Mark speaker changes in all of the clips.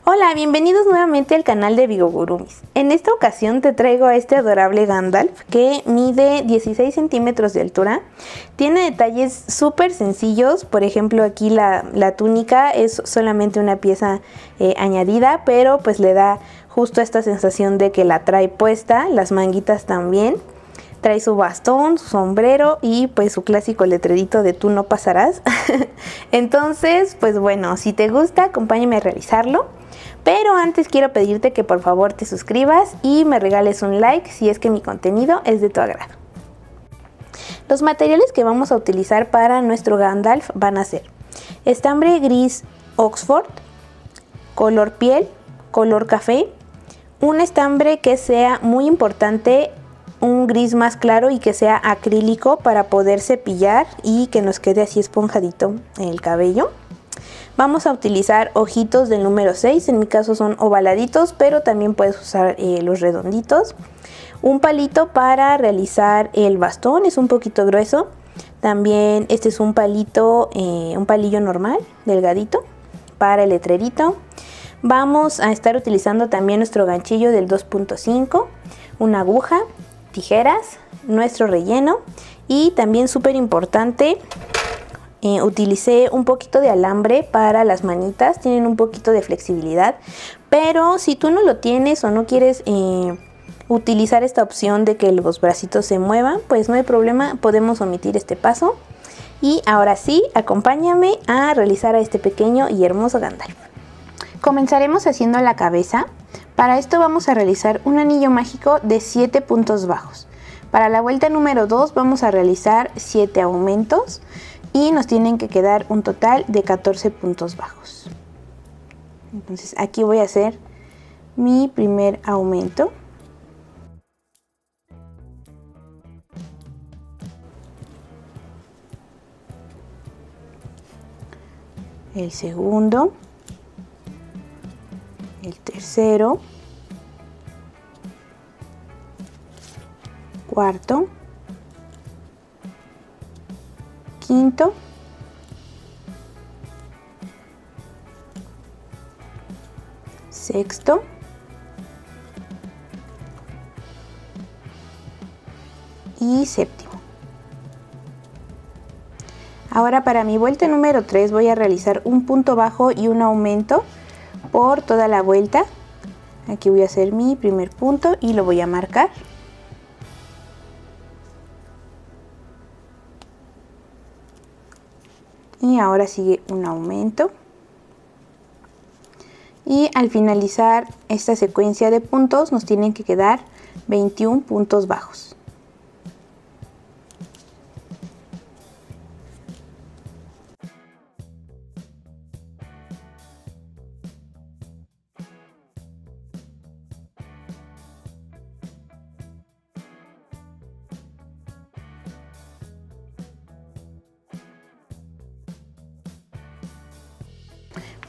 Speaker 1: Hola, bienvenidos nuevamente al canal de Bigogurumis. En esta ocasión te traigo a este adorable Gandalf que mide 16 centímetros de altura. Tiene detalles súper sencillos, por ejemplo aquí la túnica es solamente una pieza añadida, pero pues le da justo esta sensación de que la trae puesta, las manguitas también. Trae su bastón, su sombrero y pues su clásico letrerito de tú no pasarás. Entonces, pues bueno, si te gusta, acompáñame a realizarlo. Pero antes quiero pedirte que por favor te suscribas y me regales un like si es que mi contenido es de tu agrado. Los materiales que vamos a utilizar para nuestro Gandalf van a ser estambre gris Oxford, color piel, color café, un estambre que sea muy importante, un gris más claro y que sea acrílico para poder cepillar y que nos quede así esponjadito el cabello. Vamos a utilizar ojitos del número 6, en mi caso son ovaladitos, pero también puedes usar los redonditos. Un palito para realizar el bastón, es un poquito grueso. También este es un palito, un palillo normal, delgadito, para el letrerito. Vamos a estar utilizando también nuestro ganchillo del 2.5, una aguja, tijeras, nuestro relleno y también súper importante, utilicé un poquito de alambre para las manitas, tienen un poquito de flexibilidad, pero si tú no lo tienes o no quieres utilizar esta opción de que los bracitos se muevan, pues no hay problema, podemos omitir este paso. Y ahora sí, acompáñame a realizar a este pequeño y hermoso Gandalf. Comenzaremos haciendo la cabeza. Para esto vamos a realizar un anillo mágico de 7 puntos bajos. Para la vuelta número 2 vamos a realizar 7 aumentos y nos tienen que quedar un total de 14 puntos bajos. Entonces aquí voy a hacer mi primer aumento. El segundo. El tercero. Cuarto. Quinto, sexto, y séptimo. Ahora para mi vuelta número 3 voy a realizar un punto bajo y un aumento por toda la vuelta. Aquí voy a hacer mi primer punto y lo voy a marcar. Y ahora sigue un aumento. Y al finalizar esta secuencia de puntos nos tienen que quedar 21 puntos bajos.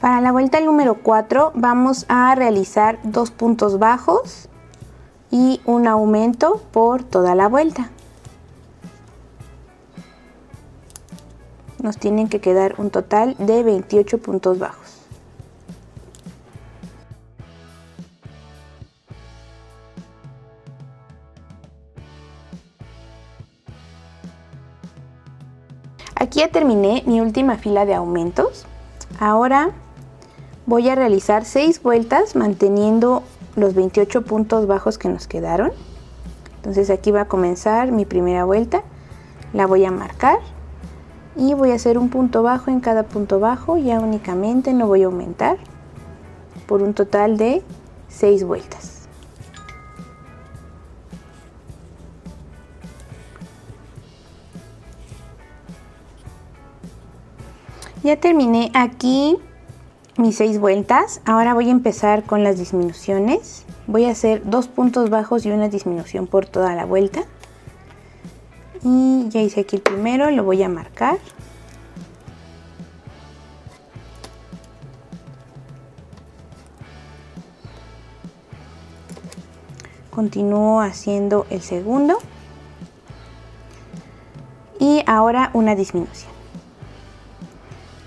Speaker 1: Para la vuelta número 4 vamos a realizar 2 puntos bajos y un aumento por toda la vuelta. Nos tienen que quedar un total de 28 puntos bajos. Aquí ya terminé mi última fila de aumentos. Ahora voy a realizar 6 vueltas manteniendo los 28 puntos bajos que nos quedaron. Entonces aquí va a comenzar mi primera vuelta, la voy a marcar y voy a hacer un punto bajo en cada punto bajo, ya únicamente no voy a aumentar, por un total de 6 vueltas. Ya terminé aquí mis 6 vueltas. Ahora voy a empezar con las disminuciones. Voy a hacer 2 puntos bajos y una disminución por toda la vuelta. Y ya hice aquí el primero, lo voy a marcar. Continúo haciendo el segundo. Y ahora una disminución.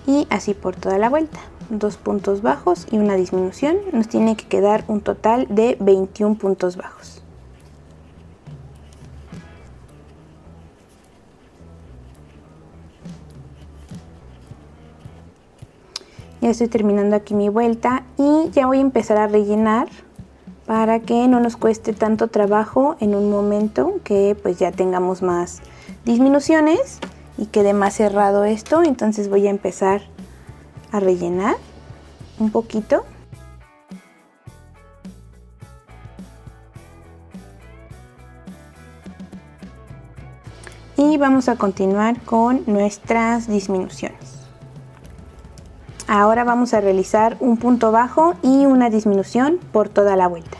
Speaker 1: Y así por toda la vuelta. 2 puntos bajos y una disminución. Nos tiene que quedar un total de 21 puntos bajos. Ya estoy terminando aquí mi vuelta y ya voy a empezar a rellenar para que no nos cueste tanto trabajo en un momento que pues ya tengamos más disminuciones y quede más cerrado esto. Entonces voy a empezar a rellenar un poquito. Y vamos a continuar con nuestras disminuciones. Ahora vamos a realizar un punto bajo y una disminución por toda la vuelta.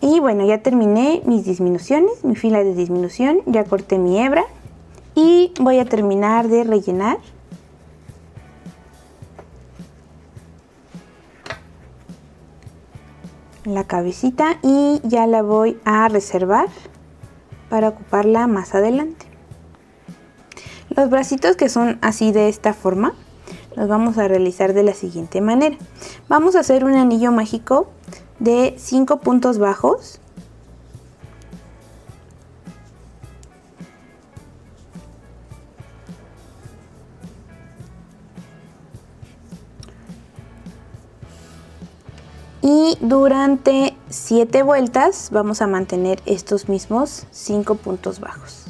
Speaker 1: Y bueno, ya terminé mis disminuciones, mi fila de disminución, ya corté mi hebra y voy a terminar de rellenar. La cabecita y ya la voy a reservar para ocuparla más adelante. Los bracitos, que son así de esta forma, los vamos a realizar de la siguiente manera. Vamos a hacer un anillo mágico de 5 puntos bajos. Y durante 7 vueltas vamos a mantener estos mismos 5 puntos bajos.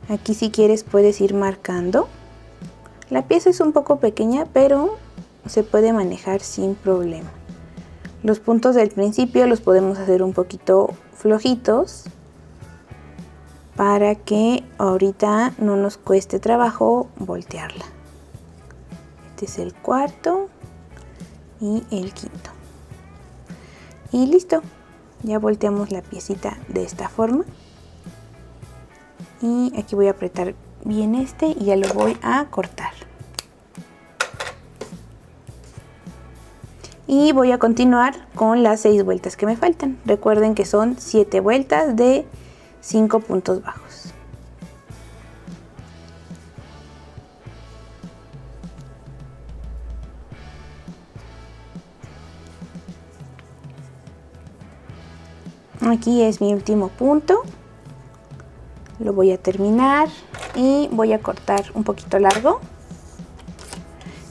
Speaker 1: Aquí si quieres puedes ir marcando. La pieza es un poco pequeña, pero se puede manejar sin problema. Los puntos del principio los podemos hacer un poquito flojitos para que ahorita no nos cueste trabajo voltearla. Este es el cuarto y el quinto. Y listo, ya volteamos la piecita de esta forma. Y aquí voy a apretar bien este y ya lo voy a cortar. Y voy a continuar con las 6 vueltas que me faltan. Recuerden que son 7 vueltas de 5 puntos bajos. Aquí es mi último punto. Lo voy a terminar y voy a cortar un poquito largo.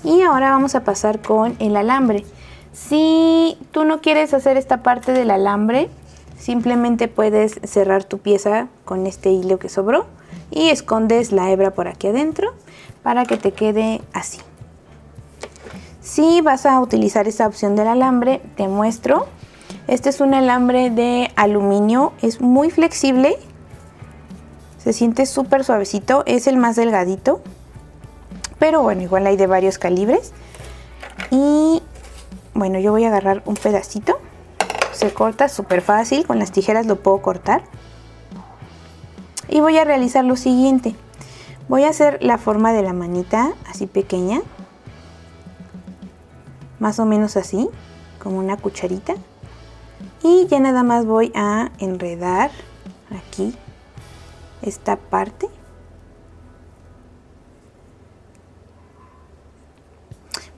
Speaker 1: Y ahora vamos a pasar con el alambre. Si tú no quieres hacer esta parte del alambre, simplemente puedes cerrar tu pieza con este hilo que sobró y escondes la hebra por aquí adentro para que te quede así. Si vas a utilizar esta opción del alambre, te muestro. Este es un alambre de aluminio, es muy flexible, se siente súper suavecito, es el más delgadito, pero bueno, igual hay de varios calibres. Y bueno, yo voy a agarrar un pedacito, se corta súper fácil, con las tijeras lo puedo cortar. Y voy a realizar lo siguiente, voy a hacer la forma de la manita así pequeña, más o menos así, como una cucharita. Y ya nada más voy a enredar aquí esta parte.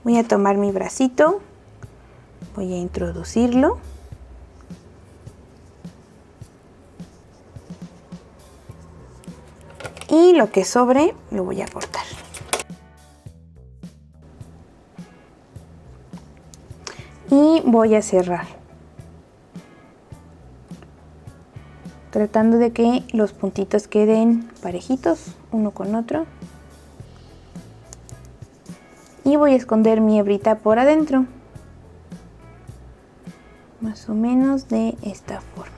Speaker 1: Voy a tomar mi bracito, voy a introducirlo. Y lo que sobre lo voy a cortar. Y voy a cerrar, tratando de que los puntitos queden parejitos uno con otro. Y voy a esconder mi hebrita por adentro, más o menos de esta forma.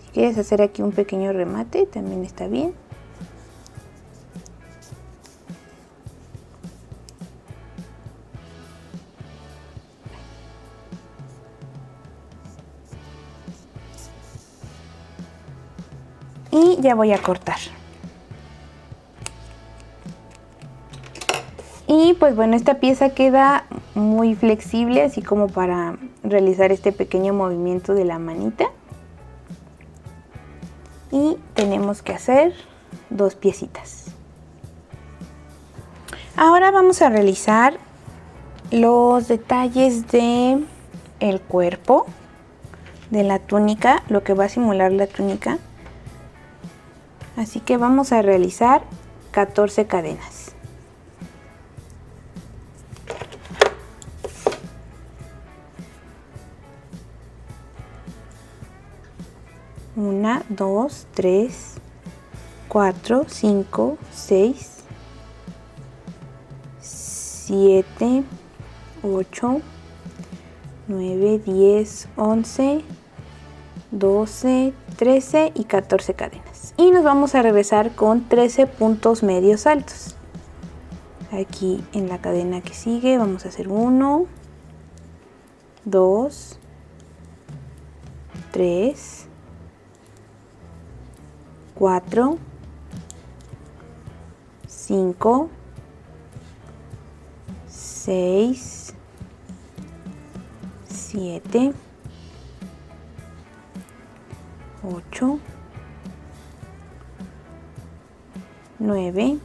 Speaker 1: Si quieres hacer aquí un pequeño remate, también está bien. Y ya voy a cortar. Y pues bueno, esta pieza queda muy flexible, así como para realizar este pequeño movimiento de la manita. Y tenemos que hacer 2 piecitas. Ahora vamos a realizar los detalles de el cuerpo de la túnica, lo que va a simular la túnica. Así que vamos a realizar 14 cadenas. Una, 2, 3, 4, 5, 6, 7, 8, 9, 10, 11, 12, 13 y 14 cadenas. Y nos vamos a regresar con 13 puntos medios altos. Aquí en la cadena que sigue vamos a hacer 1, 2, 3, 4, 5, 6, 7, 8, 9,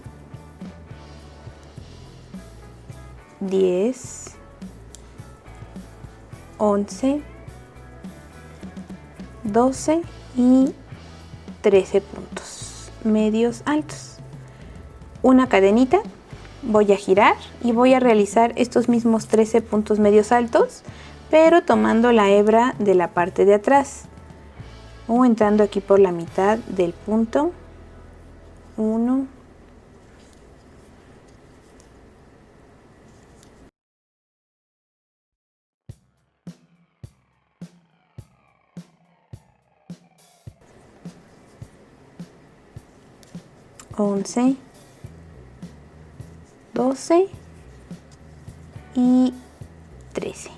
Speaker 1: 10, 11, 12 y 13 puntos medios altos. Una cadenita, voy a girar y voy a realizar estos mismos 13 puntos medios altos, pero tomando la hebra de la parte de atrás o entrando aquí por la mitad del punto. 1, 11, 12 y 13.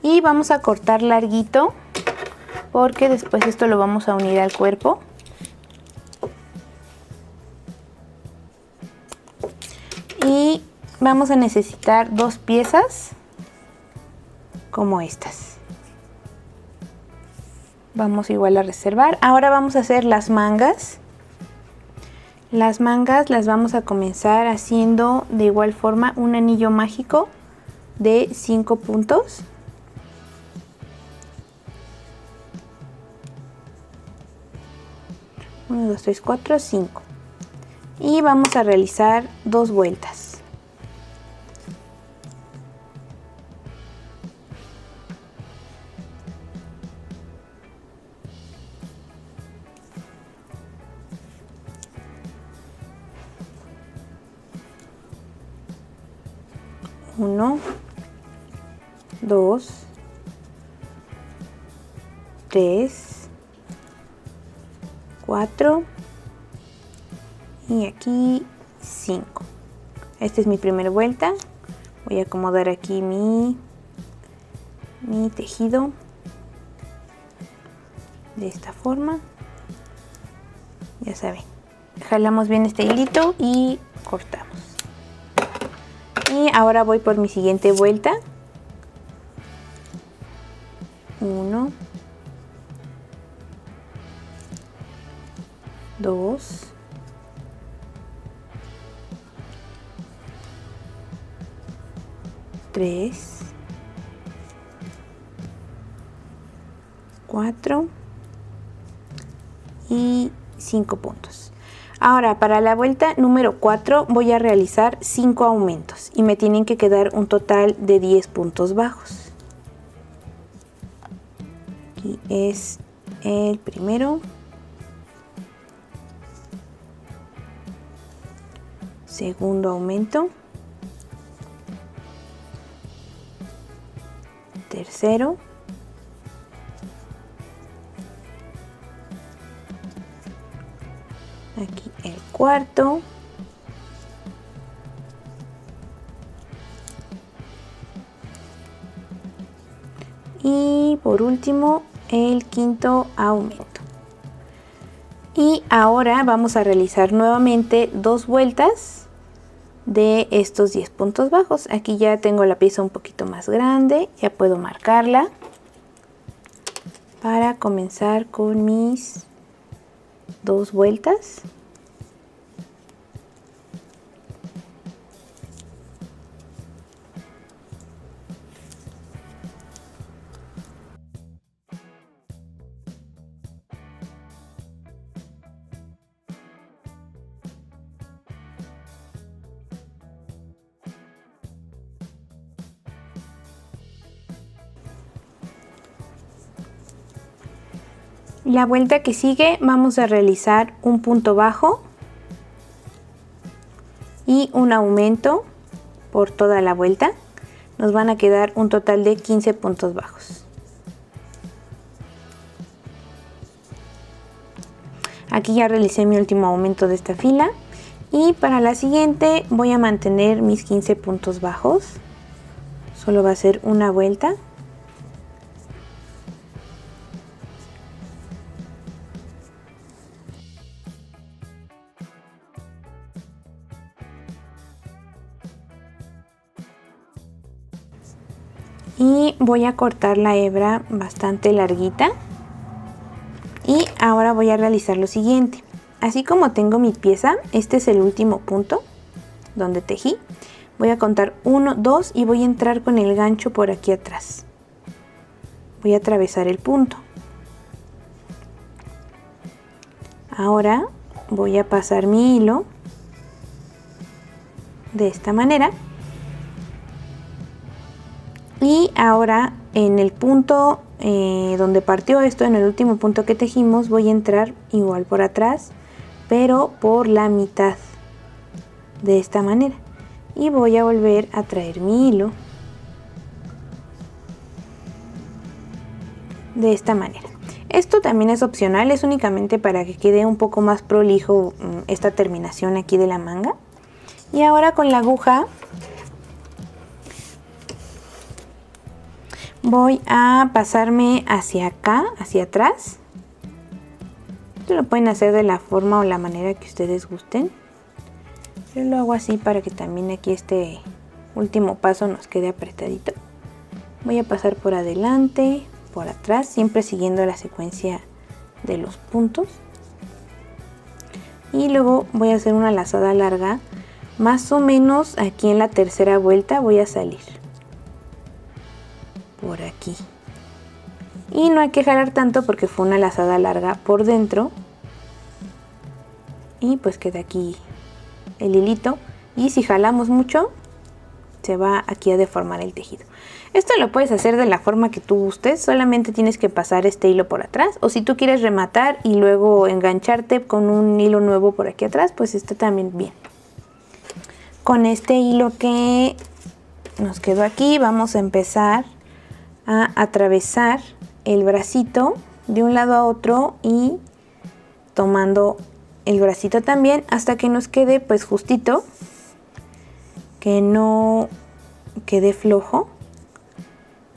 Speaker 1: Y vamos a cortar larguito porque después esto lo vamos a unir al cuerpo. Y vamos a necesitar 2 piezas como estas. Vamos igual a reservar. Ahora vamos a hacer las mangas. Las mangas las vamos a comenzar haciendo de igual forma un anillo mágico de 5 puntos. Uno, dos, tres, cuatro, 5. Y vamos a realizar 2 vueltas. Uno, 2, 3, 4 y aquí 5. Esta es mi primera vuelta. Voy a acomodar aquí mi tejido de esta forma. Ya saben, jalamos bien este hilito y cortamos. Y ahora voy por mi siguiente vuelta. 1, 2, 3, 4 y 5 puntos. Ahora para la vuelta número 4 voy a realizar 5 aumentos y me tienen que quedar un total de 10 puntos bajos. Aquí es el primero, segundo aumento, tercero, aquí el cuarto, y por último el quinto aumento. Y ahora vamos a realizar nuevamente 2 vueltas de estos 10 puntos bajos. Aquí ya tengo la pieza un poquito más grande, ya puedo marcarla para comenzar con mis 2 vueltas. La vuelta que sigue vamos a realizar un punto bajo y un aumento por toda la vuelta. Nos van a quedar un total de 15 puntos bajos. Aquí ya realicé mi último aumento de esta fila y para la siguiente voy a mantener mis 15 puntos bajos. Solo va a ser una vuelta. Y voy a cortar la hebra bastante larguita. Y ahora voy a realizar lo siguiente. Así como tengo mi pieza, este es el último punto donde tejí. Voy a contar 1, 2 y voy a entrar con el gancho por aquí atrás. Voy a atravesar el punto. Ahora voy a pasar mi hilo de esta manera. Y ahora en el punto donde partió esto, en el último punto que tejimos, voy a entrar igual por atrás, pero por la mitad, de esta manera. Y voy a volver a traer mi hilo de esta manera. Esto también es opcional, es únicamente para que quede un poco más prolijo esta terminación aquí de la manga. Y ahora con la aguja voy a pasarme hacia acá, hacia atrás. Esto lo pueden hacer de la forma o la manera que ustedes gusten. Yo lo hago así para que también aquí este último paso nos quede apretadito. Voy a pasar por adelante, por atrás, siempre siguiendo la secuencia de los puntos. Y luego voy a hacer una lazada larga, más o menos aquí en la tercera vuelta voy a salir. Por aquí. Y no hay que jalar tanto porque fue una lazada larga por dentro. Y pues queda aquí el hilito. Y si jalamos mucho, se va aquí a deformar el tejido. Esto lo puedes hacer de la forma que tú gustes. Solamente tienes que pasar este hilo por atrás. O si tú quieres rematar y luego engancharte con un hilo nuevo por aquí atrás, pues está también bien. Con este hilo que nos quedó aquí, vamos a empezar a atravesar el bracito de un lado a otro y tomando el bracito también hasta que nos quede pues justito, que no quede flojo.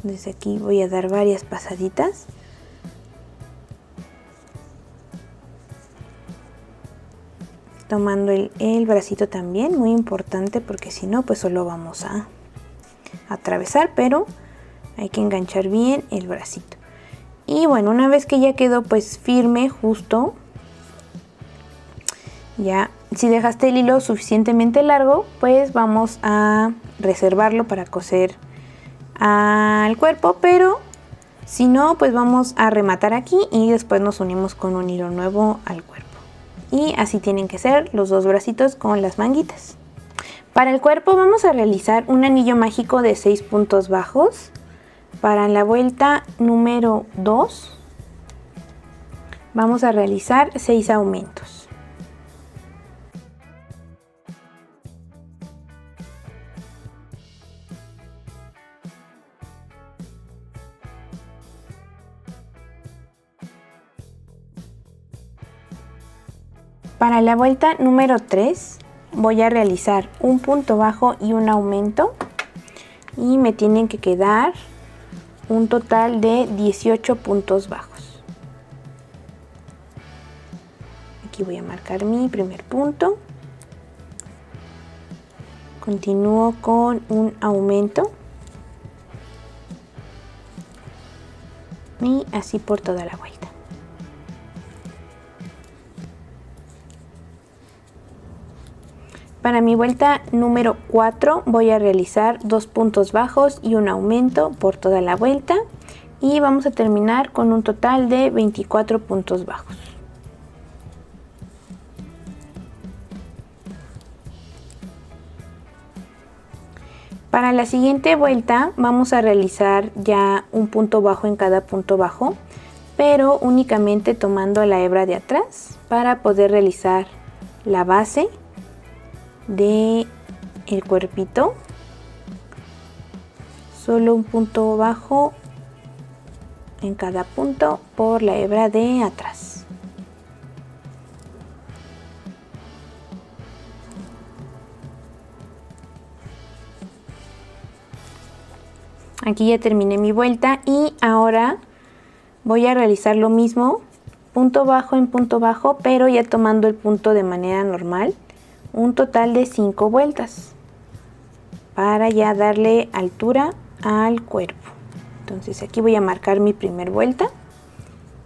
Speaker 1: Desde aquí voy a dar varias pasaditas. Tomando el bracito también, muy importante porque si no pues solo vamos a atravesar, pero hay que enganchar bien el bracito. Y bueno, una vez que ya quedó pues firme, justo, ya si dejaste el hilo suficientemente largo, pues vamos a reservarlo para coser al cuerpo, pero si no, pues vamos a rematar aquí y después nos unimos con un hilo nuevo al cuerpo. Y así tienen que ser los dos bracitos con las manguitas. Para el cuerpo vamos a realizar un anillo mágico de 6 puntos bajos. Para la vuelta número 2 vamos a realizar 6 aumentos. Para la vuelta número 3 voy a realizar un punto bajo y un aumento y me tienen que quedar un total de 18 puntos bajos. Aquí voy a marcar mi primer punto. Continúo con un aumento y así por toda la vuelta. Para mi vuelta número 4 voy a realizar 2 puntos bajos y un aumento por toda la vuelta y vamos a terminar con un total de 24 puntos bajos. Para la siguiente vuelta vamos a realizar ya un punto bajo en cada punto bajo, pero únicamente tomando la hebra de atrás para poder realizar la base de el cuerpito. Solo un punto bajo en cada punto por la hebra de atrás. Aquí ya terminé mi vuelta y ahora voy a realizar lo mismo, punto bajo en punto bajo, pero ya tomando el punto de manera normal, un total de 5 vueltas para ya darle altura al cuerpo. Entonces aquí voy a marcar mi primer vuelta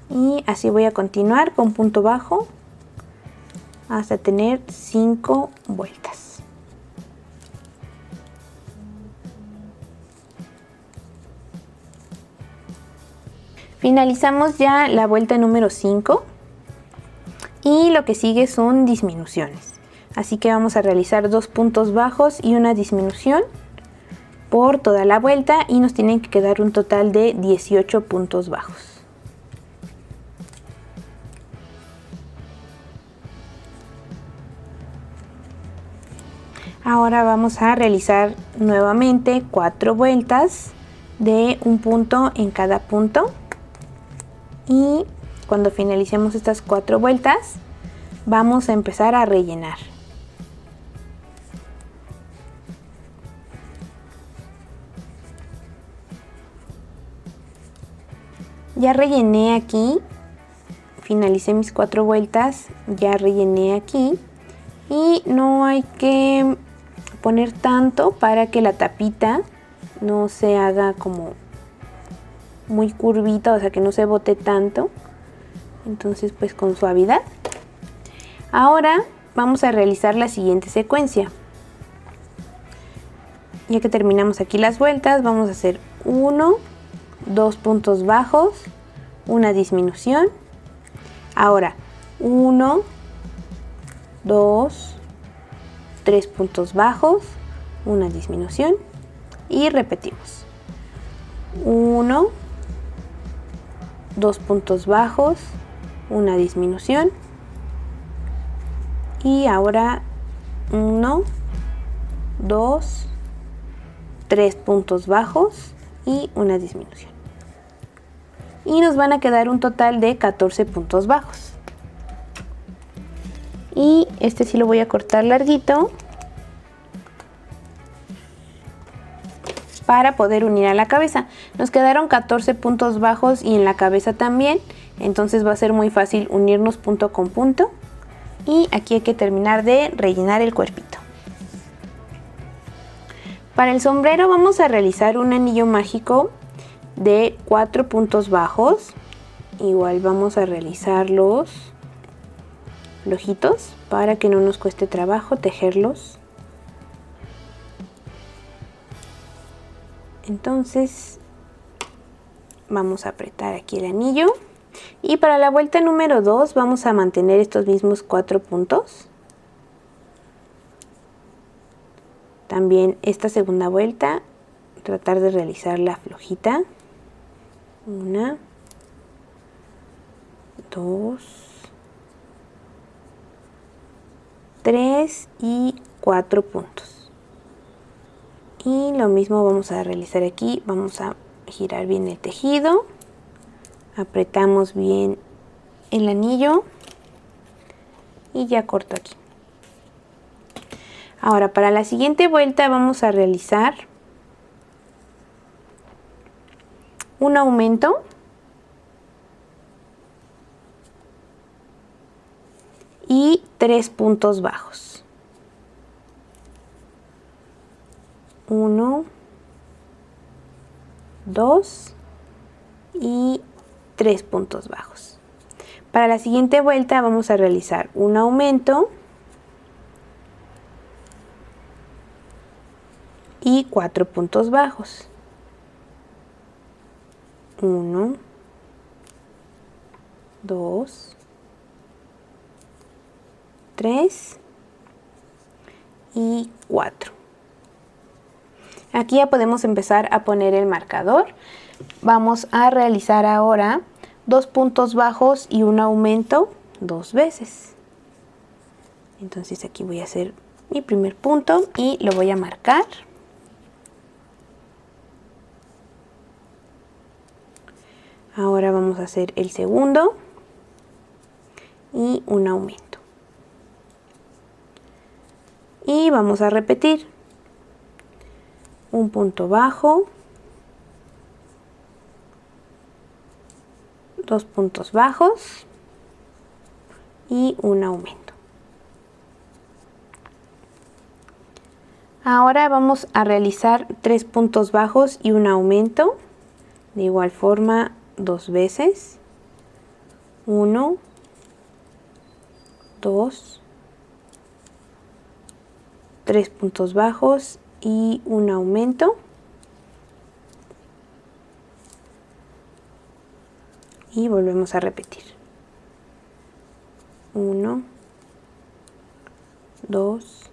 Speaker 1: y así voy a continuar con punto bajo hasta tener 5 vueltas. Finalizamos ya la vuelta número 5 y lo que sigue son disminuciones. Así que vamos a realizar 2 puntos bajos y una disminución por toda la vuelta y nos tienen que quedar un total de 18 puntos bajos. Ahora vamos a realizar nuevamente 4 vueltas de un punto en cada punto. Y cuando finalicemos estas 4 vueltas vamos a empezar a rellenar. Ya rellené aquí, finalicé mis 4 vueltas, ya rellené aquí y no hay que poner tanto para que la tapita no se haga como muy curvita, o sea que no se bote tanto. Entonces pues con suavidad. Ahora vamos a realizar la siguiente secuencia. Ya que terminamos aquí las vueltas, vamos a hacer 1, 2 puntos bajos, una disminución. Ahora 1, 2, 3 puntos bajos, una disminución y repetimos. 1, 2 puntos bajos, una disminución y ahora 1, 2, 3 puntos bajos y una disminución. Y nos van a quedar un total de 14 puntos bajos. Y este sí lo voy a cortar larguito para poder unir a la cabeza. Nos quedaron 14 puntos bajos y en la cabeza también, entonces va a ser muy fácil unirnos punto con punto. Y aquí hay que terminar de rellenar el cuerpito. Para el sombrero vamos a realizar un anillo mágico de 4 puntos bajos. Igual vamos a realizarlos flojitos para que no nos cueste trabajo tejerlos. Entonces vamos a apretar aquí el anillo y para la vuelta número 2 vamos a mantener estos mismos 4 puntos. También esta segunda vuelta tratar de realizarla flojita. 1, 2, 3 y 4 puntos. Y lo mismo vamos a realizar aquí, vamos a girar bien el tejido, apretamos bien el anillo y ya corto aquí. Ahora para la siguiente vuelta vamos a realizar un aumento y 3 puntos bajos. 1, 2 y 3 puntos bajos. Para la siguiente vuelta vamos a realizar un aumento y 4 puntos bajos. 1, 2, 3 y 4. Aquí ya podemos empezar a poner el marcador. Vamos a realizar ahora 2 puntos bajos y un aumento 2 veces. Entonces aquí voy a hacer mi primer punto y lo voy a marcar. Ahora vamos a hacer el segundo y un aumento. Y vamos a repetir. Un punto bajo, 2 puntos bajos y un aumento. Ahora vamos a realizar 3 puntos bajos y un aumento, de igual forma 2 veces. 1, 2, 3 puntos bajos y un aumento. Y volvemos a repetir. 1, 2,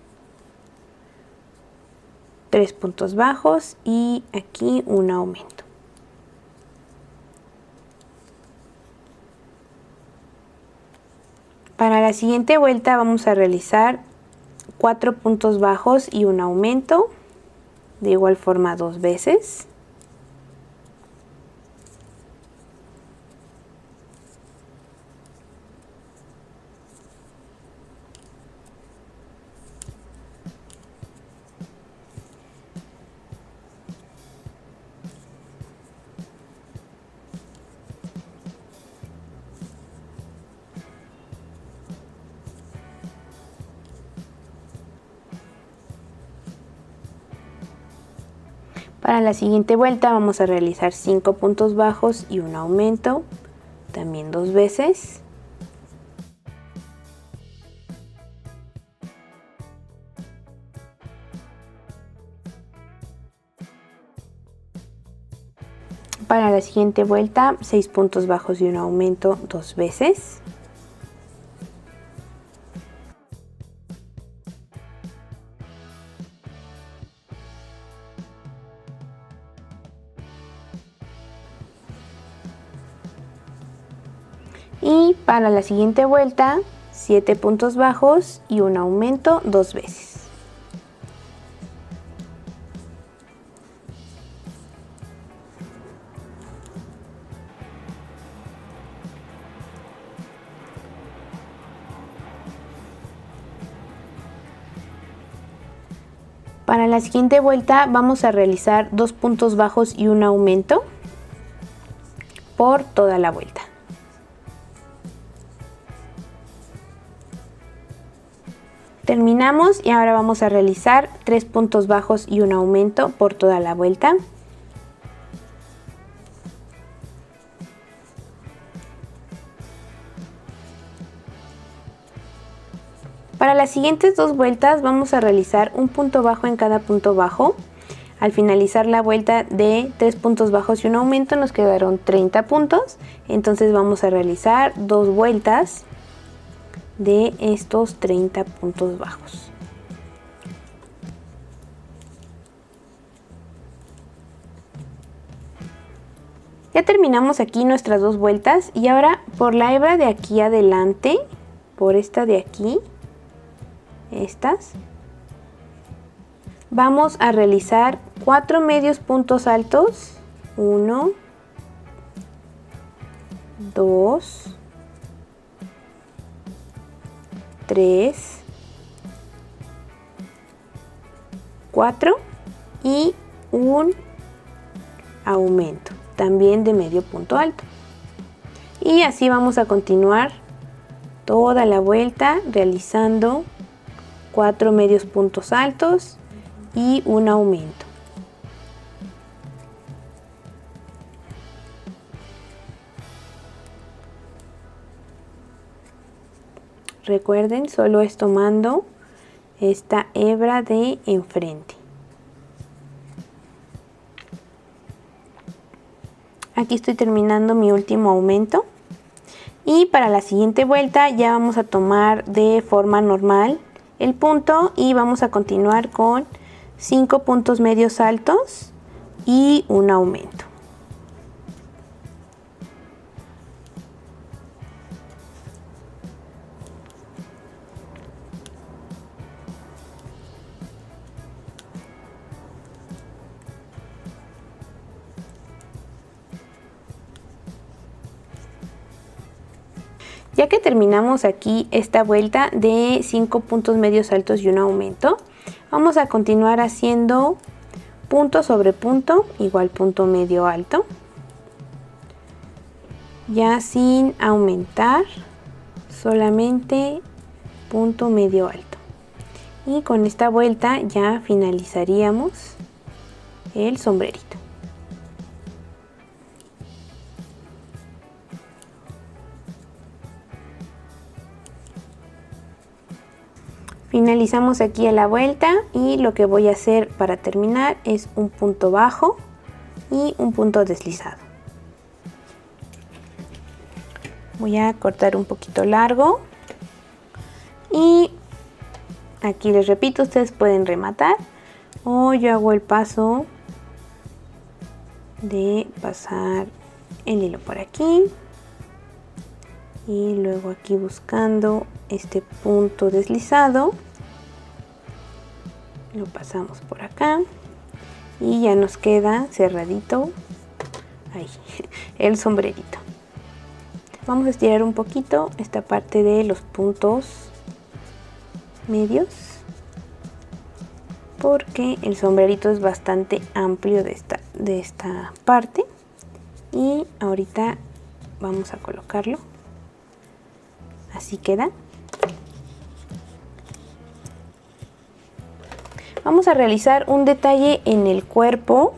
Speaker 1: 3 puntos bajos y aquí un aumento. Para la siguiente vuelta vamos a realizar 4 puntos bajos y un aumento, de igual forma 2 veces. Para la siguiente vuelta vamos a realizar 5 puntos bajos y un aumento, también 2 veces. Para la siguiente vuelta 6 puntos bajos y un aumento 2 veces. Y para la siguiente vuelta 7 puntos bajos y un aumento 2 veces. Para la siguiente vuelta vamos a realizar 2 puntos bajos y un aumento por toda la vuelta. Terminamos y ahora vamos a realizar 3 puntos bajos y un aumento por toda la vuelta. Para las siguientes 2 vueltas vamos a realizar un punto bajo en cada punto bajo. Al finalizar la vuelta de 3 puntos bajos y un aumento nos quedaron 30 puntos. Entonces vamos a realizar 2 vueltas de estos 30 puntos bajos. Ya terminamos aquí nuestras 2 vueltas y ahora por la hebra de aquí adelante, por esta de aquí, estas, vamos a realizar 4 medios puntos altos. 1, 2, 3, 4 y un aumento, también de medio punto alto. Y así vamos a continuar toda la vuelta realizando 4 medios puntos altos y un aumento. Recuerden, solo es tomando esta hebra de enfrente. Aquí estoy terminando mi último aumento. Y para la siguiente vuelta ya vamos a tomar de forma normal el punto y vamos a continuar con 5 puntos medios altos y un aumento. Ya que terminamos aquí esta vuelta de 5 puntos medios altos y un aumento, vamos a continuar haciendo punto sobre punto igual punto medio alto, ya sin aumentar, solamente punto medio alto. Y con esta vuelta ya finalizaríamos el sombrerito. Finalizamos aquí a la vuelta y lo que voy a hacer para terminar es un punto bajo y un punto deslizado. Voy a cortar un poquito largo y aquí les repito, ustedes pueden rematar o yo hago el paso de pasar el hilo por aquí y luego aquí buscando este punto deslizado lo pasamos por acá y ya nos queda cerradito ahí el sombrerito. Vamos a estirar un poquito esta parte de los puntos medios porque el sombrerito es bastante amplio de esta parte y ahorita vamos a colocarlo. Así queda. Vamos a realizar un detalle en el cuerpo.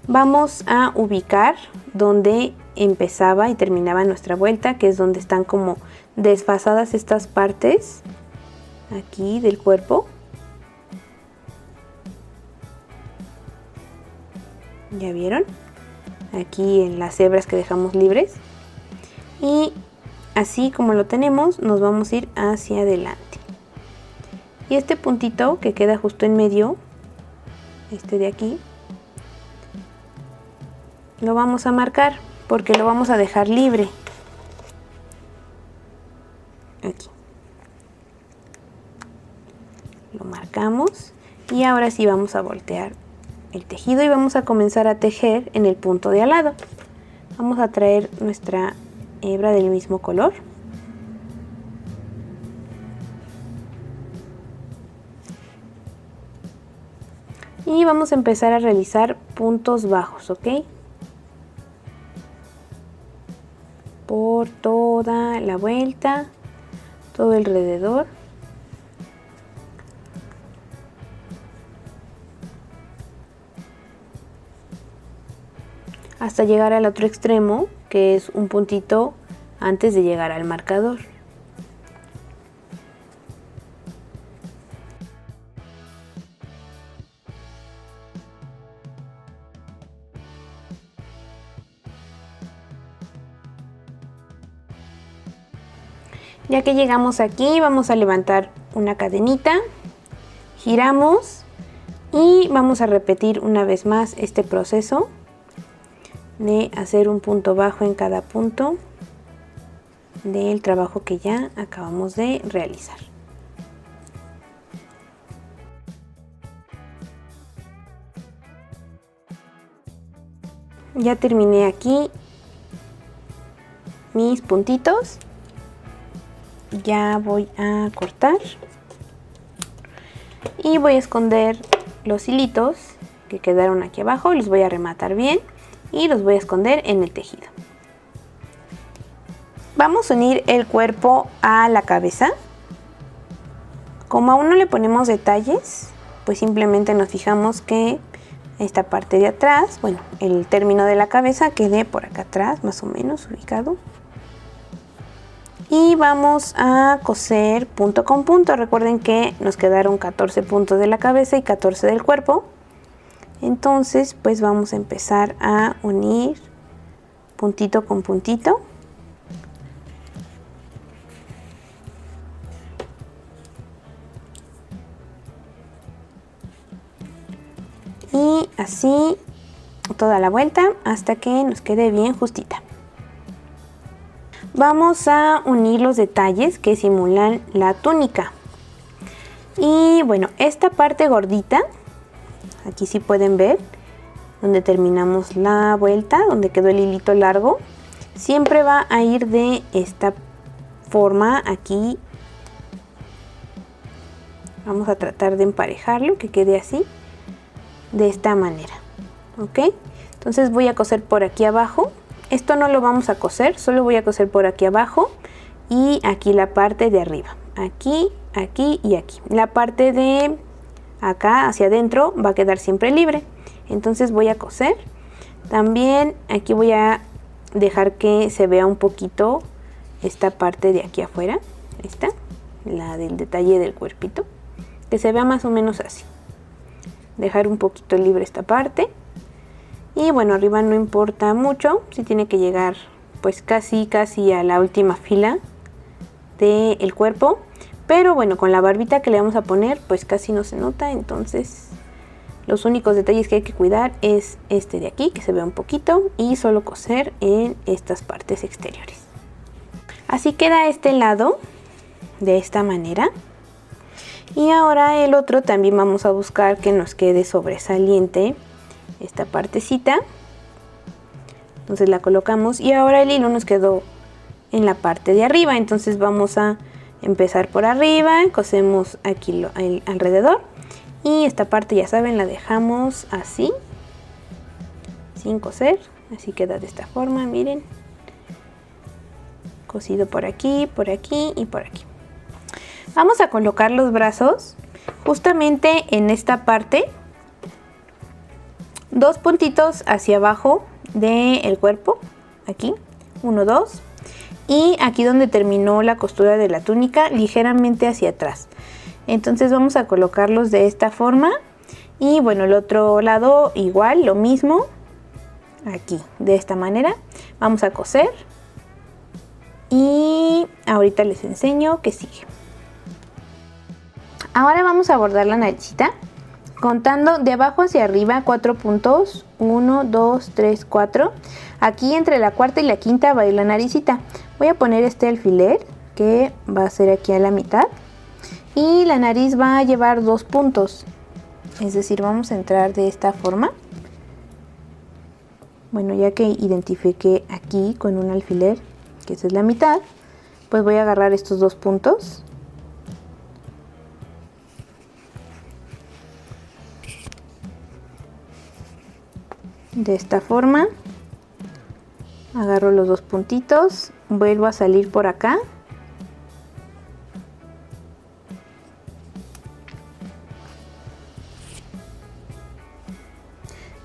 Speaker 1: Vamos a ubicar donde empezaba y terminaba nuestra vuelta, que es donde están como desfasadas estas partes aquí del cuerpo. ¿Ya vieron? Aquí en las hebras que dejamos libres. Y así como lo tenemos, nos vamos a ir hacia adelante. Y este puntito que queda justo en medio, este de aquí, lo vamos a marcar porque lo vamos a dejar libre. Aquí. Lo marcamos y ahora sí vamos a voltear el tejido y vamos a comenzar a tejer en el punto de al lado. Vamos a traer nuestra hebra del mismo color. Y vamos a empezar a realizar puntos bajos, ¿ok? Por toda la vuelta, todo alrededor. Hasta llegar al otro extremo, que es un puntito antes de llegar al marcador. Ya que llegamos aquí, vamos a levantar una cadenita, giramos y vamos a repetir una vez más este proceso de hacer un punto bajo en cada punto del trabajo que ya acabamos de realizar. Ya terminé aquí mis puntitos. Ya voy a cortar y voy a esconder los hilitos que quedaron aquí abajo, los voy a rematar bien y los voy a esconder en el tejido. Vamos a unir el cuerpo a la cabeza. Como aún no le ponemos detalles, pues simplemente nos fijamos que esta parte de atrás, bueno, el término de la cabeza quede por acá atrás, más o menos ubicado. Y vamos a coser punto con punto. Recuerden que nos quedaron 14 puntos de la cabeza y 14 del cuerpo. Entonces pues vamos a empezar a unir puntito con puntito. Y así toda la vuelta hasta que nos quede bien justita. Vamos a unir los detalles que simulan la túnica. Y bueno, esta parte gordita, aquí sí pueden ver, donde terminamos la vuelta, donde quedó el hilito largo, siempre va a ir de esta forma aquí. Vamos a tratar de emparejarlo, que quede así, de esta manera, ¿ok? Entonces voy a coser por aquí abajo. Esto no lo vamos a coser, solo voy a coser por aquí abajo y aquí la parte de arriba. Aquí, aquí y aquí. La parte de acá hacia adentro va a quedar siempre libre. Entonces voy a coser. También aquí voy a dejar que se vea un poquito esta parte de aquí afuera. Esta, la del detalle del cuerpito. Que se vea más o menos así. Dejar un poquito libre esta parte. Y bueno, arriba no importa mucho, si tiene que llegar pues casi a la última fila del cuerpo. Pero bueno, con la barbita que le vamos a poner pues casi no se nota, entonces los únicos detalles que hay que cuidar es este de aquí, que se vea un poquito, y solo coser en estas partes exteriores. Así queda este lado de esta manera. Y ahora el otro también vamos a buscar que nos quede sobresaliente esta partecita. Entonces la colocamos y ahora el hilo nos quedó en la parte de arriba. Entonces vamos a empezar por arriba, cosemos aquí alrededor y esta parte, ya saben, la dejamos así, sin coser. Así queda de esta forma, miren. Cosido por aquí y por aquí. Vamos a colocar los brazos justamente en esta parte. 2 puntitos hacia abajo del cuerpo, aquí, 1, 2, y aquí donde terminó la costura de la túnica, ligeramente hacia atrás. Entonces vamos a colocarlos de esta forma, y bueno, el otro lado igual, lo mismo, aquí, de esta manera. Vamos a coser, y ahorita les enseño qué sigue. Ahora vamos a bordar la naricita. Contando de abajo hacia arriba 4 puntos, 1, 2, 3, 4. Aquí entre la cuarta y la quinta va a ir la naricita. Voy a poner este alfiler que va a ser aquí a la mitad. Y la nariz va a llevar 2 puntos. Es decir, vamos a entrar de esta forma. Bueno, ya que identifiqué aquí con un alfiler, que esa es la mitad, pues voy a agarrar estos 2 puntos. De esta forma, agarro los 2 puntitos, vuelvo a salir por acá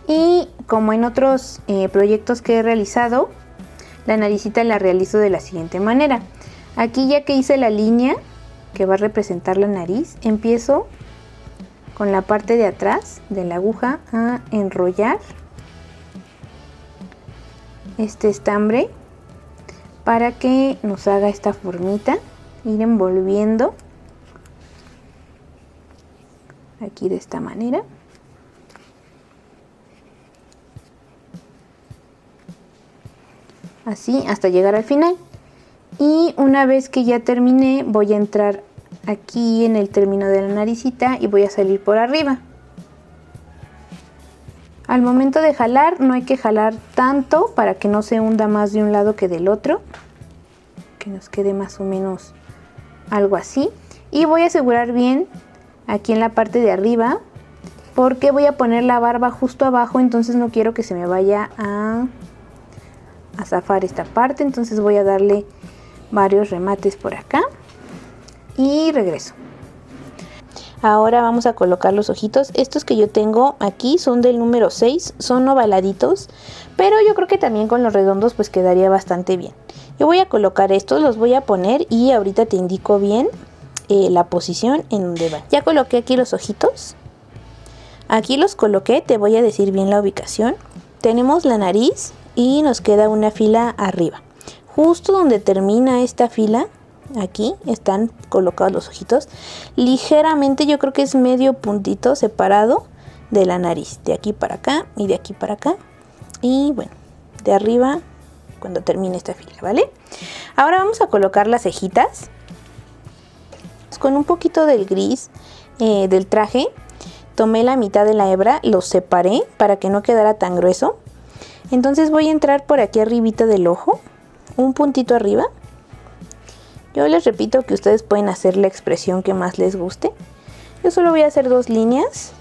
Speaker 1: y como en otros proyectos que he realizado, la naricita la realizo de la siguiente manera. Aquí, ya que hice la línea que va a representar la nariz, empiezo con la parte de atrás de la aguja a enrollar este estambre para que nos haga esta formita, ir envolviendo aquí de esta manera. Así hasta llegar al final. Y una vez que ya terminé, voy a entrar aquí en el término de la naricita y voy a salir por arriba. Al momento de jalar, no hay que jalar tanto para que no se hunda más de un lado que del otro. Que nos quede más o menos algo así. Y voy a asegurar bien aquí en la parte de arriba, porque voy a poner la barba justo abajo, entonces no quiero que se me vaya a zafar esta parte. Entonces voy a darle varios remates por acá y regreso. Ahora vamos a colocar los ojitos. Estos que yo tengo aquí son del número 6, son ovaladitos, pero yo creo que también con los redondos pues quedaría bastante bien. Yo voy a colocar estos, los voy a poner y ahorita te indico bien la posición en donde van. Ya coloqué aquí los ojitos. Aquí los coloqué, te voy a decir bien la ubicación. Tenemos la nariz y nos queda una fila arriba. Justo donde termina esta fila, aquí están colocados los ojitos. Ligeramente, yo creo que es medio puntito separado de la nariz. De aquí para acá y de aquí para acá. Y bueno, de arriba cuando termine esta fila, ¿vale? Ahora vamos a colocar las cejitas. Con un poquito del gris del traje, tomé la mitad de la hebra, los separé para que no quedara tan grueso. Entonces voy a entrar por aquí arribita del ojo, un puntito arriba. Yo les repito que ustedes pueden hacer la expresión que más les guste. Yo solo voy a hacer 2 líneas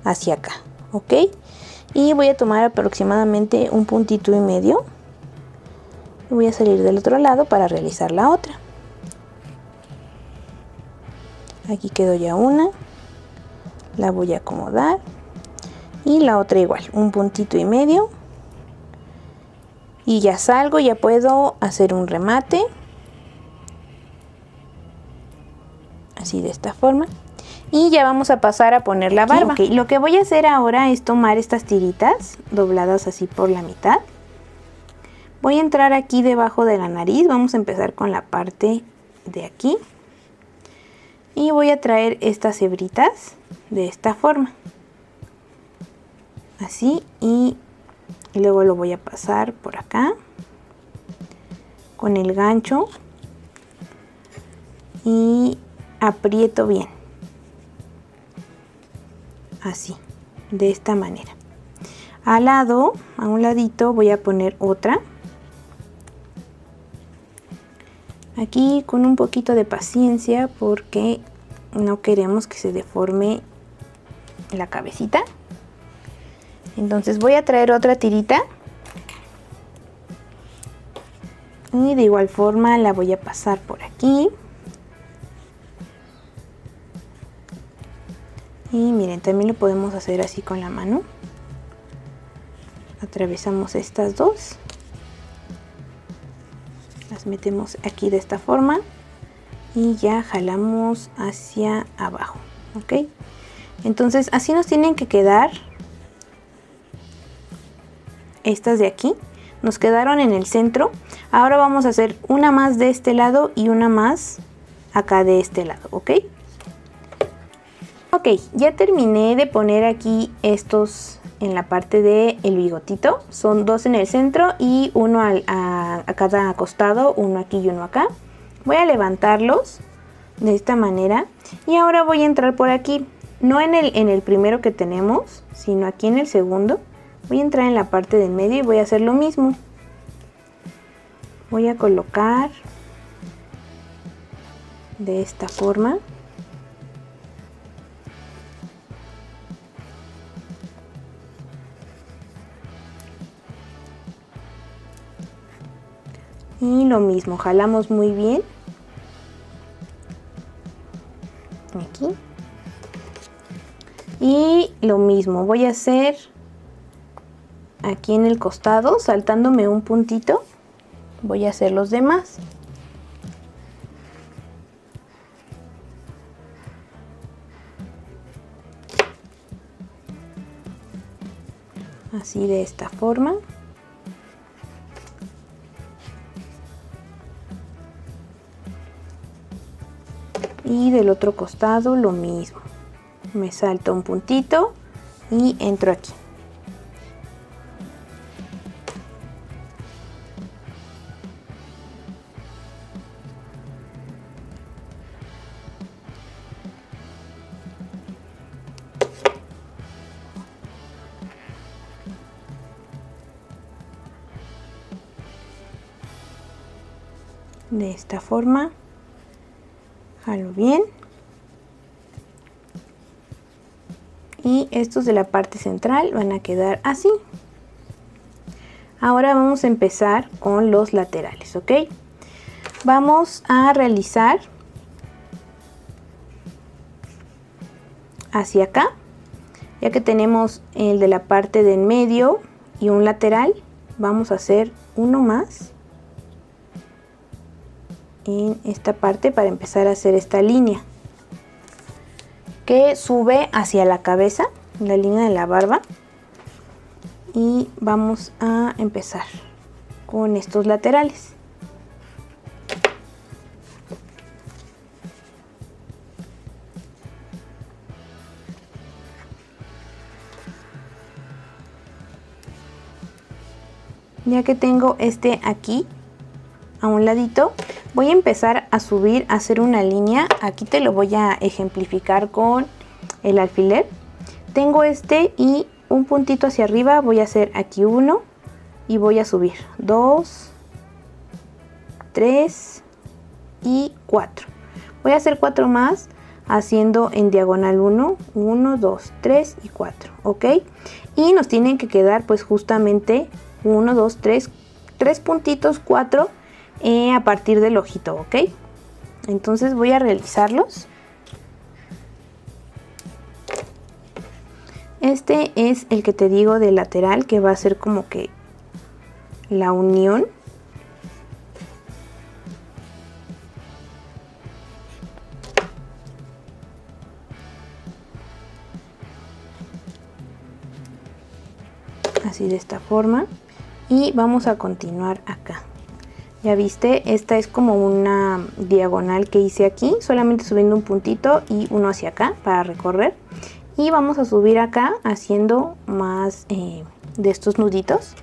Speaker 1: hacia acá, ¿ok? Y voy a tomar aproximadamente un puntito y medio. Y voy a salir del otro lado para realizar la otra. Aquí quedó ya una. La voy a acomodar. Y la otra igual, un puntito y medio. Y ya salgo, ya puedo hacer un remate. Así de esta forma. Y ya vamos a pasar a poner la barba. Okay, lo que voy a hacer ahora es tomar estas tiritas dobladas así por la mitad. Voy a entrar aquí debajo de la nariz. Vamos a empezar con la parte de aquí. Y voy a traer estas hebritas de esta forma. Así, y luego lo voy a pasar por acá con el gancho y aprieto bien. Así, de esta manera. Al lado, a un ladito, voy a poner otra. Aquí con un poquito de paciencia porque no queremos que se deforme la cabecita. Entonces voy a traer otra tirita. Y de igual forma la voy a pasar por aquí. Y miren, también lo podemos hacer así con la mano. Atravesamos estas dos. Las metemos aquí de esta forma. Y ya jalamos hacia abajo. ¿Ok? Entonces así nos tienen que quedar estas de aquí. Nos quedaron en el centro. Ahora vamos a hacer una más de este lado y una más acá de este lado. ¿Ok? Ok, ya terminé de poner aquí estos en la parte del bigotito. Son 2 en el centro y uno a cada costado, uno aquí y uno acá. Voy a levantarlos de esta manera y ahora voy a entrar por aquí. No en el primero que tenemos, sino aquí en el segundo. Voy a entrar en la parte del medio y voy a hacer lo mismo. Voy a colocar de esta forma. Y lo mismo, jalamos muy bien. Aquí. Y lo mismo, voy a hacer aquí en el costado, saltándome un puntito. Voy a hacer los demás. Así de esta forma. Y del otro costado lo mismo. Me salto un puntito y entro aquí. De esta forma. Jalo bien. Y estos de la parte central van a quedar así. Ahora vamos a empezar con los laterales, ¿ok? Vamos a realizar hacia acá. Ya que tenemos el de la parte de en medio y un lateral, vamos a hacer uno más en esta parte para empezar a hacer esta línea que sube hacia la cabeza, la línea de la barba. Y vamos a empezar con estos laterales. Ya que tengo este aquí a un ladito, voy a empezar a subir, a hacer una línea. Aquí te lo voy a ejemplificar con el alfiler. Tengo este y un puntito hacia arriba, voy a hacer aquí uno y voy a subir 2, 3 y 4. Voy a hacer 4 más haciendo en diagonal 1, 1, 2, 3 y 4, ¿ok? Y nos tienen que quedar pues justamente 1, 2, 3 puntitos, 4 a partir del ojito, ¿ok? Entonces voy a realizarlos. Este es el que te digo de lateral, que va a ser como que la unión. Así de esta forma. Y vamos a continuar acá. Ya viste, esta es como una diagonal que hice aquí, solamente subiendo un puntito y uno hacia acá para recorrer. Y vamos a subir acá haciendo más de estos nuditos.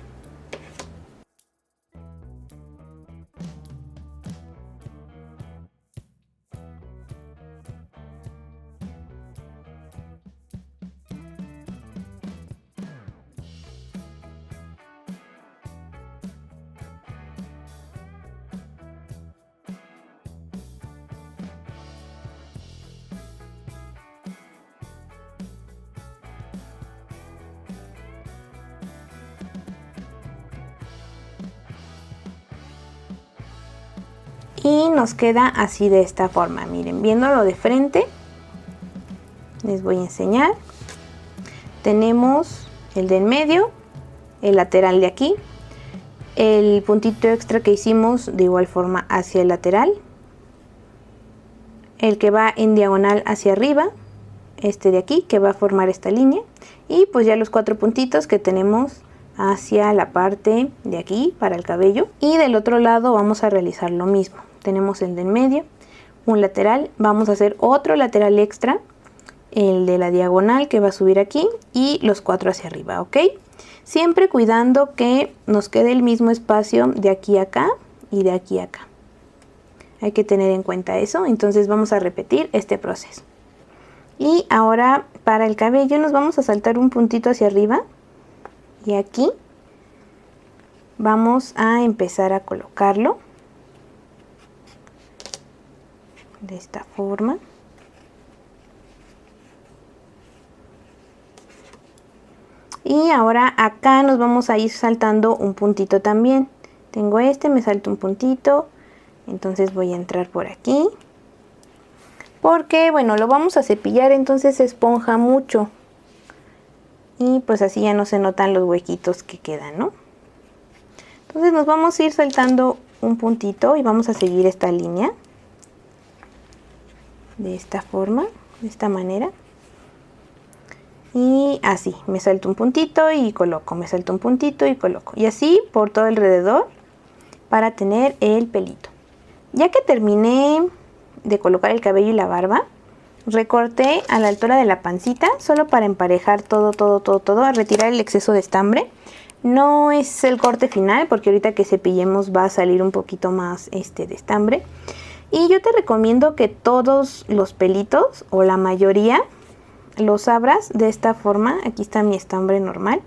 Speaker 1: Y nos queda así de esta forma. Miren, viéndolo de frente, les voy a enseñar. Tenemos el de en medio, el lateral de aquí, el puntito extra que hicimos de igual forma hacia el lateral, el que va en diagonal hacia arriba, este de aquí que va a formar esta línea, y pues ya los 4 puntitos que tenemos hacia la parte de aquí para el cabello. Y del otro lado vamos a realizar lo mismo. Tenemos el de en medio, un lateral, vamos a hacer otro lateral extra, el de la diagonal que va a subir aquí y los 4 hacia arriba, ¿ok? Siempre cuidando que nos quede el mismo espacio de aquí a acá y de aquí a acá. Hay que tener en cuenta eso. Entonces vamos a repetir este proceso. Y ahora para el cabello nos vamos a saltar un puntito hacia arriba y aquí vamos a empezar a colocarlo de esta forma. Y ahora acá nos vamos a ir saltando un puntito también. Tengo este, me salto un puntito, entonces voy a entrar por aquí. Porque bueno, lo vamos a cepillar, entonces se esponja mucho. Y pues así ya no se notan los huequitos que quedan, ¿no? Entonces nos vamos a ir saltando un puntito y vamos a seguir esta línea. De esta forma, de esta manera. Y así, me salto un puntito y coloco, me salto un puntito y coloco. Y así por todo alrededor para tener el pelito. Ya que terminé de colocar el cabello y la barba, recorté a la altura de la pancita, solo para emparejar todo, a retirar el exceso de estambre. No es el corte final, porque ahorita que cepillemos va a salir un poquito más de estambre. Y yo te recomiendo que todos los pelitos, o la mayoría, los abras de esta forma. Aquí está mi estambre normal.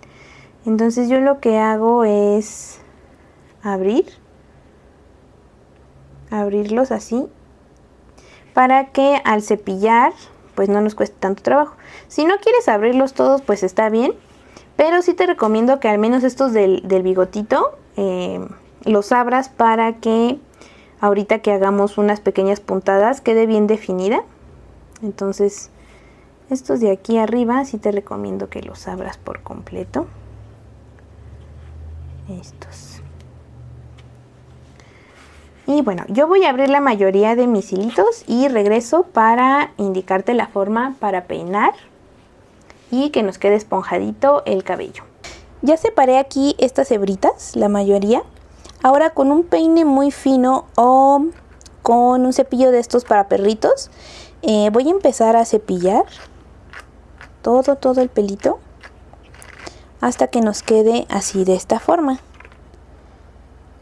Speaker 1: Entonces yo lo que hago es abrirlos así, para que al cepillar pues no nos cueste tanto trabajo. Si no quieres abrirlos todos, pues está bien, pero sí te recomiendo que al menos estos del bigotito los abras para que ahorita que hagamos unas pequeñas puntadas quede bien definida. Entonces estos de aquí arriba sí te recomiendo que los abras por completo. Estos. Y bueno, yo voy a abrir la mayoría de mis hilitos y regreso para indicarte la forma para peinar y que nos quede esponjadito el cabello. Ya separé aquí estas hebritas, la mayoría. Ahora con un peine muy fino o con un cepillo de estos para perritos, voy a empezar a cepillar todo el pelito hasta que nos quede así de esta forma.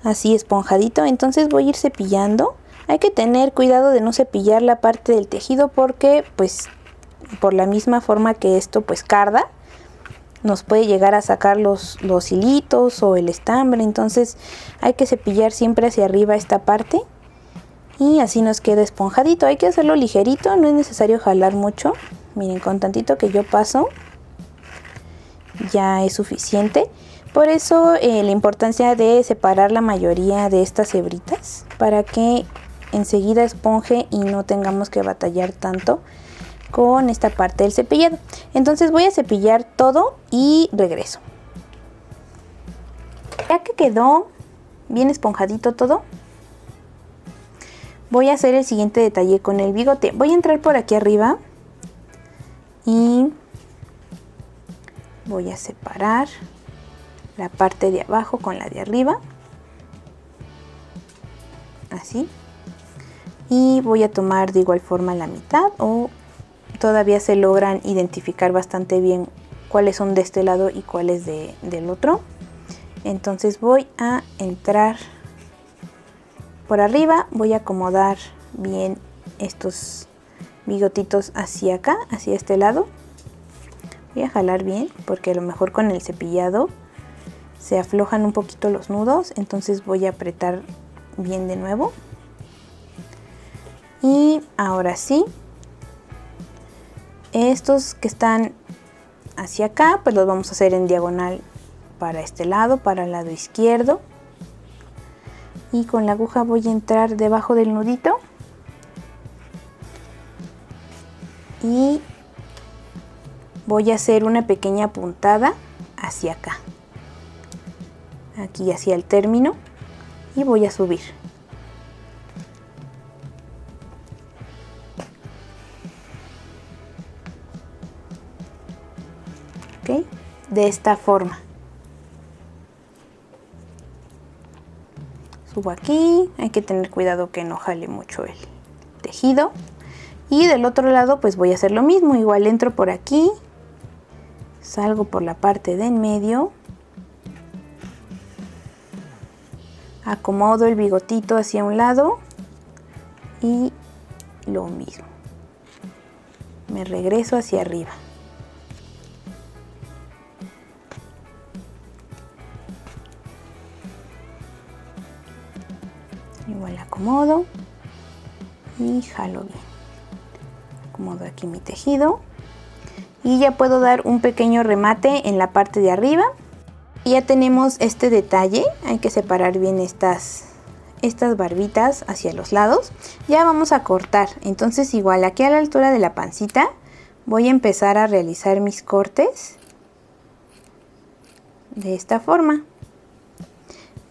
Speaker 1: Así esponjadito, entonces voy a ir cepillando. Hay que tener cuidado de no cepillar la parte del tejido porque pues por la misma forma que esto pues carda, nos puede llegar a sacar los hilitos o el estambre, entonces hay que cepillar siempre hacia arriba esta parte y así nos queda esponjadito. Hay que hacerlo ligerito, no es necesario jalar mucho. Miren, con tantito que yo paso ya es suficiente. Por eso la importancia de separar la mayoría de estas hebritas para que enseguida esponje y no tengamos que batallar tanto con esta parte del cepillado. Entonces voy a cepillar todo y regreso. Ya que quedó bien esponjadito todo, voy a hacer el siguiente detalle con el bigote. Voy a entrar por aquí arriba y voy a separar la parte de abajo con la de arriba, así, y voy a tomar de igual forma la mitad, o todavía se logran identificar bastante bien cuáles son de este lado y cuáles del otro. Entonces voy a entrar por arriba, voy a acomodar bien estos bigotitos hacia acá, hacia este lado. Voy a jalar bien porque a lo mejor con el cepillado se aflojan un poquito los nudos, entonces voy a apretar bien de nuevo. Y ahora sí, estos que están hacia acá pues los vamos a hacer en diagonal para este lado, para el lado izquierdo, y con la aguja voy a entrar debajo del nudito y voy a hacer una pequeña puntada hacia acá, aquí hacia el término, y voy a subir. ¿Ok? De esta forma. Subo aquí, hay que tener cuidado que no jale mucho el tejido. Y del otro lado pues voy a hacer lo mismo, igual entro por aquí, salgo por la parte de en medio, acomodo el bigotito hacia un lado y lo mismo, me regreso hacia arriba. Igual acomodo y jalo bien. Acomodo aquí mi tejido y ya puedo dar un pequeño remate en la parte de arriba. Y ya tenemos este detalle, hay que separar bien estas barbitas hacia los lados. Ya vamos a cortar, entonces igual aquí a la altura de la pancita voy a empezar a realizar mis cortes de esta forma.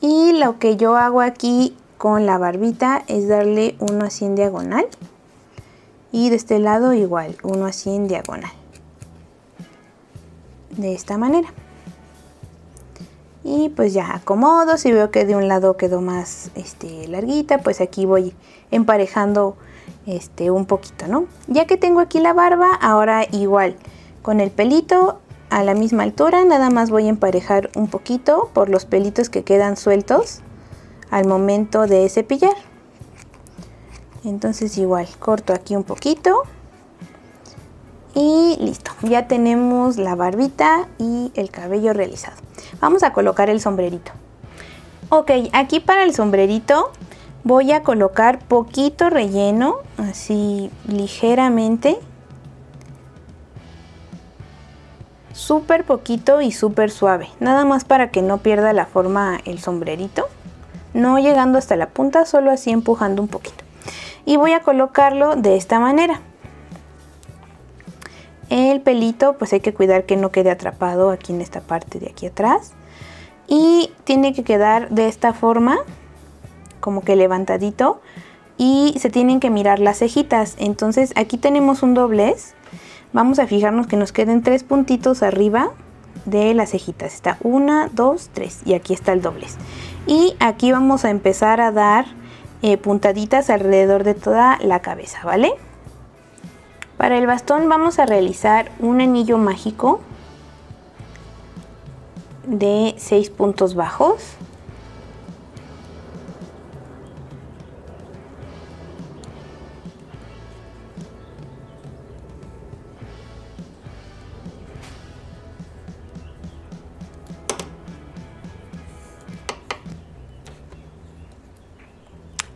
Speaker 1: Y lo que yo hago aquí con la barbita es darle uno así en diagonal y de este lado igual uno así en diagonal, de esta manera. Y pues ya acomodo, si veo que de un lado quedó más larguita, pues aquí voy emparejando un poquito, ¿no? Ya que tengo aquí la barba, ahora igual con el pelito a la misma altura, nada más voy a emparejar un poquito por los pelitos que quedan sueltos al momento de cepillar. Entonces igual corto aquí un poquito y listo, ya tenemos la barbita y el cabello realizado. Vamos a colocar el sombrerito. Ok, aquí para el sombrerito voy a colocar poquito relleno, así ligeramente, súper poquito y súper suave, nada más para que no pierda la forma el sombrerito, no llegando hasta la punta, solo así empujando un poquito. Y voy a colocarlo de esta manera. El pelito pues hay que cuidar que no quede atrapado aquí en esta parte de aquí atrás y tiene que quedar de esta forma como que levantadito y se tienen que mirar las cejitas. Entonces aquí tenemos un doblez. Vamos a fijarnos que nos queden 3 puntitos arriba de las cejitas. Está 1, 2, 3 y aquí está el doblez. Y aquí vamos a empezar a dar puntaditas alrededor de toda la cabeza, ¿vale? Para el bastón vamos a realizar un anillo mágico de 6 puntos bajos.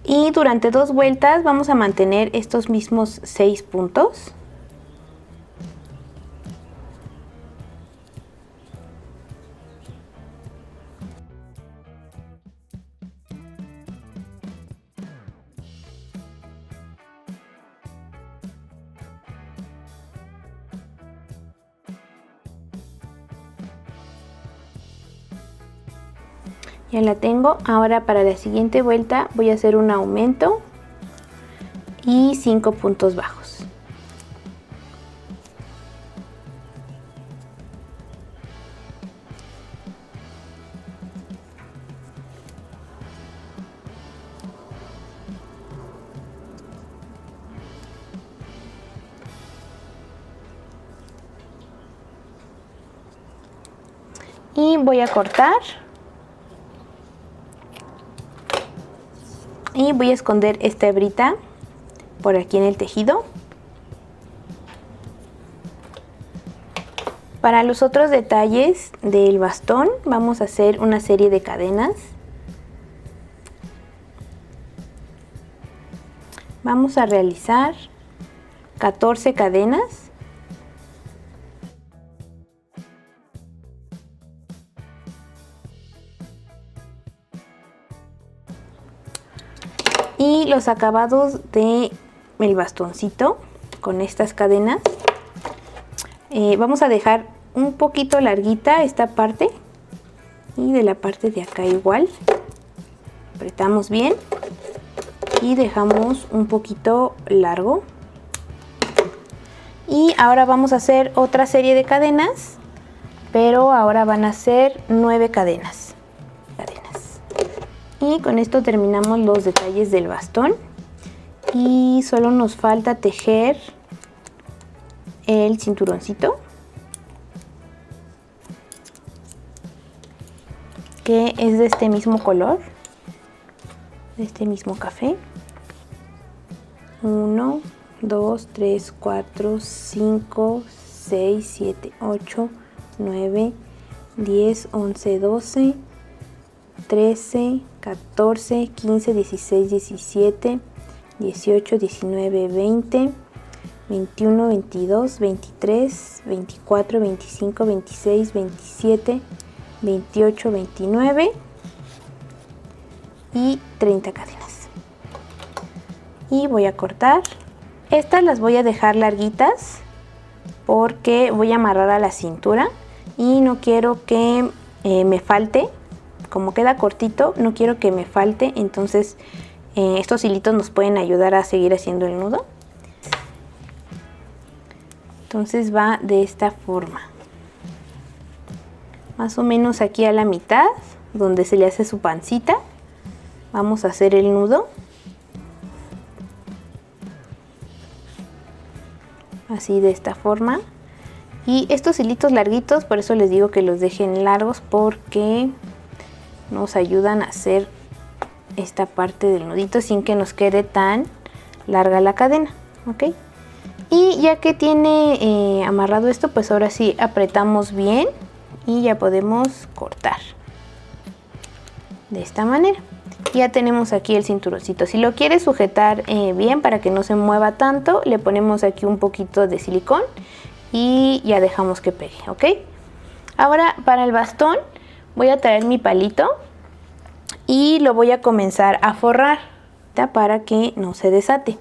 Speaker 1: Y durante 2 vueltas vamos a mantener estos mismos 6 puntos. Ya la tengo. Ahora para la siguiente vuelta voy a hacer un aumento y 5 puntos bajos. Y voy a cortar. Y voy a esconder esta hebrita por aquí en el tejido. Para los otros detalles del bastón vamos a hacer una serie de cadenas. Vamos a realizar 14 cadenas. Y los acabados del bastoncito con estas cadenas, vamos a dejar un poquito larguita esta parte y de la parte de acá igual. Apretamos bien y dejamos un poquito largo. Y ahora vamos a hacer otra serie de cadenas, pero ahora van a ser 9 cadenas. Y con esto terminamos los detalles del bastón y solo nos falta tejer el cinturoncito, que es de este mismo color, de este mismo café. 1, 2, 3, 4, 5, 6, 7, 8, 9, 10, 11, 12, 13, 14, 15, 16, 17, 18, 19, 20, 21, 22, 23, 24, 25, 26, 27, 28, 29 y 30 cadenas. Y voy a cortar. Estas las voy a dejar larguitas porque voy a amarrar a la cintura y no quiero que me falte. Como queda cortito, no quiero que me falte, entonces estos hilitos nos pueden ayudar a seguir haciendo el nudo. Entonces va de esta forma. Más o menos aquí a la mitad, donde se le hace su pancita, vamos a hacer el nudo. Así de esta forma. Y estos hilitos larguitos, por eso les digo que los dejen largos, porque nos ayudan a hacer esta parte del nudito sin que nos quede tan larga la cadena, ¿ok? Y ya que tiene amarrado esto, pues ahora sí apretamos bien y ya podemos cortar de esta manera. Ya tenemos aquí el cinturoncito. Si lo quieres sujetar bien para que no se mueva tanto, le ponemos aquí un poquito de silicón y ya dejamos que pegue, ¿ok? Ahora para el bastón voy a traer mi palito y lo voy a comenzar a forrar, ¿tá? Para que no se desate.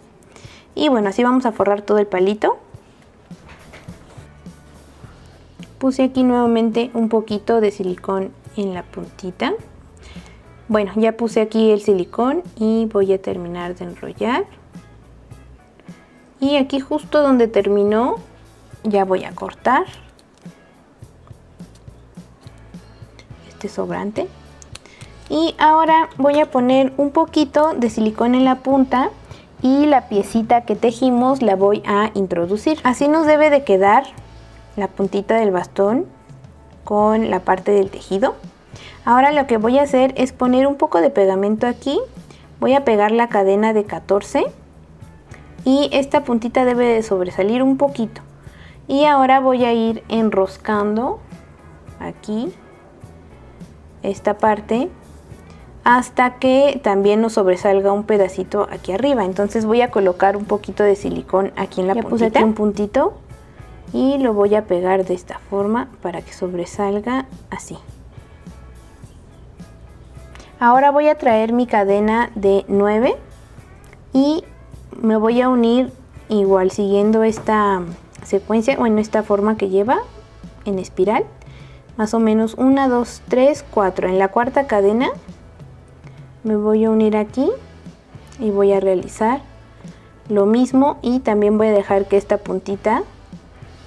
Speaker 1: Y bueno, así vamos a forrar todo el palito. Puse aquí nuevamente un poquito de silicón en la puntita Bueno, ya puse aquí el silicón y voy a terminar de enrollar. Y aquí justo donde terminó, ya voy a cortar este sobrante. Y ahora voy a poner un poquito de silicón en la punta y la piecita que tejimos la voy a introducir. Así nos debe de quedar la puntita del bastón con la parte del tejido. Ahora lo que voy a hacer es poner un poco de pegamento aquí. Voy a pegar la cadena de 14 y esta puntita debe de sobresalir un poquito. Y ahora voy a ir enroscando aquí esta parte hasta que también nos sobresalga un pedacito aquí arriba. Entonces voy a colocar un poquito de silicón aquí en la puntita. Puse aquí un puntito y lo voy a pegar de esta forma para que sobresalga así. Ahora voy a traer mi cadena de 9 y me voy a unir igual siguiendo esta secuencia, bueno, esta forma que lleva en espiral. Más o menos 1, 2, 3, 4. En la cuarta cadena me voy a unir aquí y voy a realizar lo mismo y también voy a dejar que esta puntita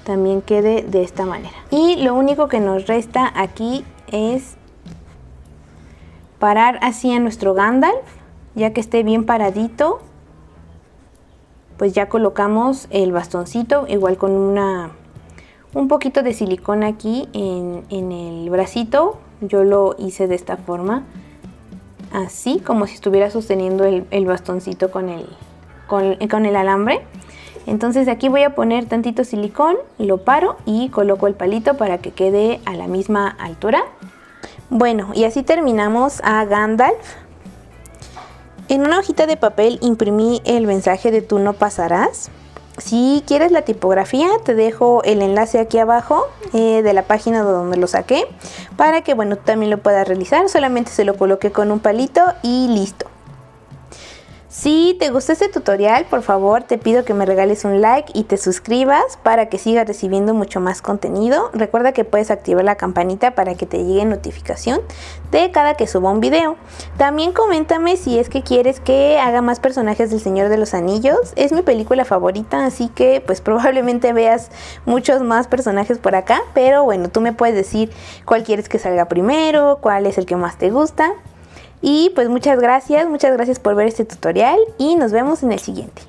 Speaker 1: también quede de esta manera. Y lo único que nos resta aquí es parar así a nuestro Gandalf. Ya que esté bien paradito, pues ya colocamos el bastoncito igual con un poquito de silicón aquí en el bracito. Yo lo hice de esta forma, así como si estuviera sosteniendo el bastoncito con el alambre. Entonces aquí voy a poner tantito silicón, lo paro y coloco el palito para que quede a la misma altura. Bueno, y así terminamos a Gandalf. En una hojita de papel imprimí el mensaje de Tú no pasarás. Si quieres la tipografía, te dejo el enlace aquí abajo de la página de donde lo saqué, para que bueno, tú también lo puedas realizar. Solamente se lo coloqué con un palito y listo. Si te gustó este tutorial, por favor te pido que me regales un like y te suscribas para que sigas recibiendo mucho más contenido. Recuerda que puedes activar la campanita para que te llegue notificación de cada que suba un video. También coméntame si es que quieres que haga más personajes del Señor de los Anillos. Es mi película favorita, así que pues probablemente veas muchos más personajes por acá. Pero bueno, tú me puedes decir cuál quieres que salga primero, cuál es el que más te gusta. Y pues muchas gracias por ver este tutorial y nos vemos en el siguiente.